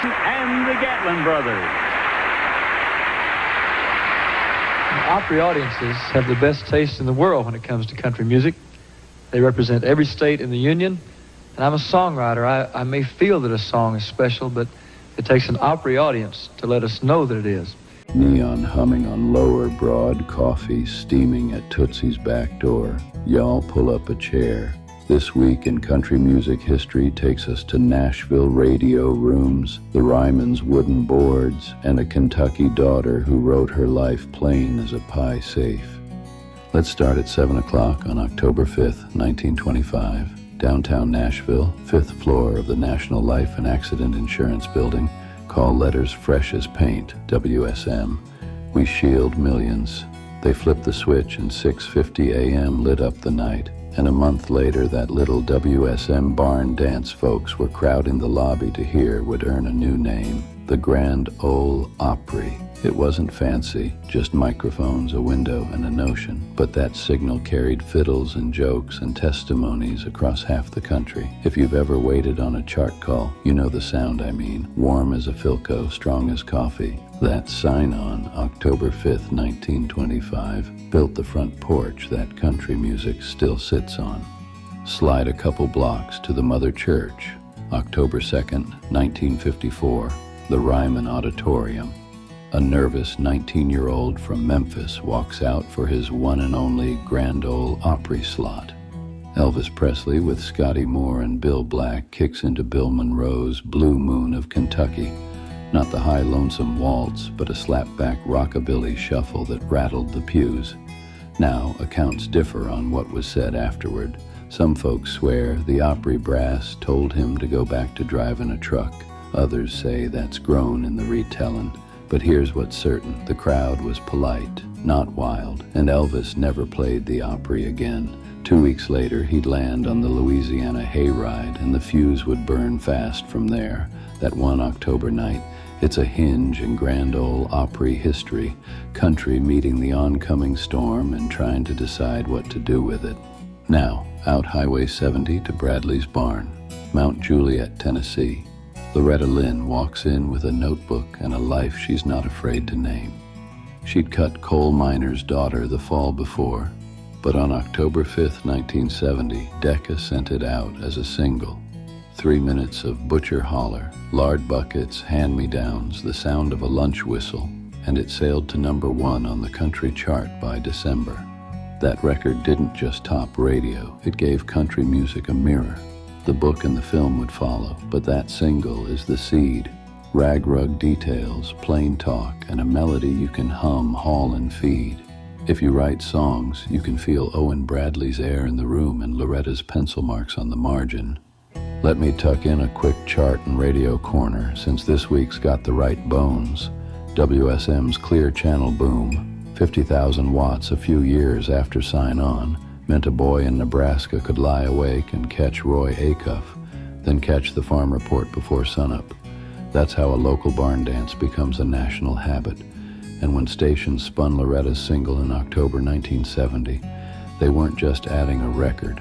And the Gatlin Brothers. Opry audiences have the best taste in the world when it comes to country music. They represent every state in the Union, and I'm a songwriter. I may feel that a song is special, but it takes an Opry audience to let us know that it is. Neon humming on Lower Broad, coffee steaming at Tootsie's back door. Y'all pull up a chair. This week in country music history takes us to Nashville radio rooms, the Ryman's wooden boards, and a Kentucky daughter who wrote her life plain as a pie safe. Let's start at 7 o'clock on October 5th, 1925. Downtown Nashville, 5th floor of the National Life and Accident Insurance Building. Call letters fresh as paint, WSM. We shield millions. They flipped the switch and 6:50 a.m. lit up the night. And a month later, that little WSM barn dance folks were crowding the lobby to hear would earn a new name, the Grand Ole Opry. It wasn't fancy, just microphones, a window, and a notion. But that signal carried fiddles and jokes and testimonies across half the country. If you've ever waited on a chart call, you know the sound I mean. Warm as a Philco, strong as coffee. That sign-on, October 5th, 1925, built the front porch that country music still sits on. Slide a couple blocks to the Mother Church, October 2nd, 1954, the Ryman Auditorium. A nervous 19-year-old from Memphis walks out for his one and only Grand Ole Opry slot. Elvis Presley with Scotty Moore and Bill Black kicks into Bill Monroe's Blue Moon of Kentucky. Not the high lonesome waltz, but a slapback rockabilly shuffle that rattled the pews. Now, accounts differ on what was said afterward. Some folks swear the Opry brass told him to go back to driving a truck. Others say that's grown in the retelling. But here's what's certain. The crowd was polite, not wild, and Elvis never played the Opry again. 2 weeks later, he'd land on the Louisiana hayride, and the fuse would burn fast from there. That one October night, it's a hinge in Grand Ole Opry history, country meeting the oncoming storm and trying to decide what to do with it. Now, out Highway 70 to Bradley's Barn, Mount Juliet, Tennessee. Loretta Lynn walks in with a notebook and a life she's not afraid to name. She'd cut coal miner's daughter the fall before, but on October 5th, 1970, Decca sent it out as a single. 3 minutes of butcher holler, lard buckets, hand-me-downs, the sound of a lunch whistle, and it sailed to #1 on the country chart by December. That record didn't just top radio, it gave country music a mirror. The book and the film would follow, but that single is the seed. Rag-rug details, plain talk, and a melody you can hum, haul, and feed. If you write songs, you can feel Owen Bradley's air in the room and Loretta's pencil marks on the margin. Let me tuck in a quick chart and radio corner, since this week's got the right bones. WSM's Clear Channel boom, 50,000 watts a few years after sign-on, meant a boy in Nebraska could lie awake and catch Roy Acuff, then catch the farm report before sunup. That's how a local barn dance becomes a national habit. And when stations spun Loretta's single in October 1970, they weren't just adding a record,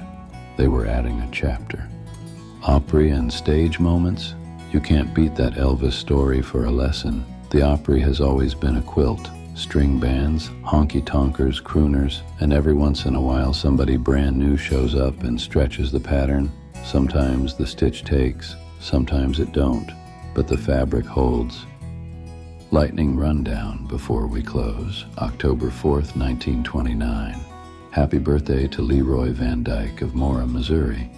they were adding a chapter. Opry and stage moments? You can't beat that Elvis story for a lesson. The Opry has always been a quilt. String bands, honky-tonkers, crooners, and every once in a while somebody brand new shows up and stretches the pattern. Sometimes the stitch takes, sometimes it don't, but the fabric holds. Lightning rundown before we close. October 4th, 1929. Happy birthday to Leroy Van Dyke of Mora, Missouri.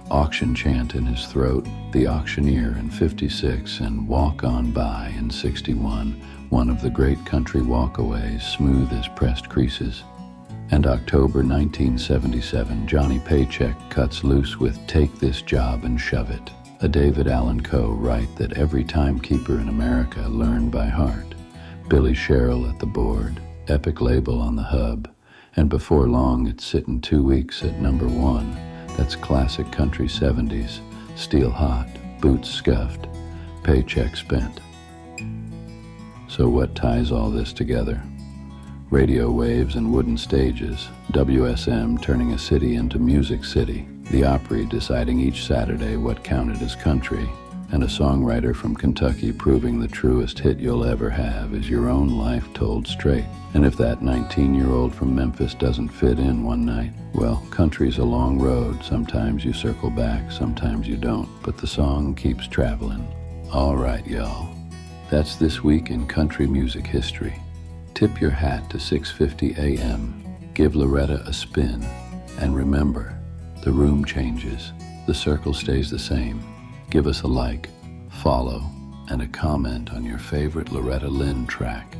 Auction chant in his throat, The Auctioneer in 56, and Walk On By in 61. One of the great country walkaways, smooth as pressed creases. And October 1977, Johnny Paycheck cuts loose with Take This Job and Shove It, a David Allan Coe write that every timekeeper in America learned by heart. Billy Sherrill at the board, epic label on the hub, and before long it's sitting 2 weeks at #1. That's classic country 70s, steel hot, boots scuffed, paycheck spent. So what ties all this together? Radio waves and wooden stages, WSM turning a city into Music City, the Opry deciding each Saturday what counted as country, and a songwriter from Kentucky proving the truest hit you'll ever have is your own life told straight. And if that 19-year-old from Memphis doesn't fit in one night, well, country's a long road. Sometimes you circle back, sometimes you don't, but the song keeps traveling. All right, y'all. That's This Week in Country Music History. Tip your hat to 6:50 a.m. Give Loretta a spin. And remember, the room changes. The circle stays the same. Give us a like, follow, and a comment on your favorite Loretta Lynn track.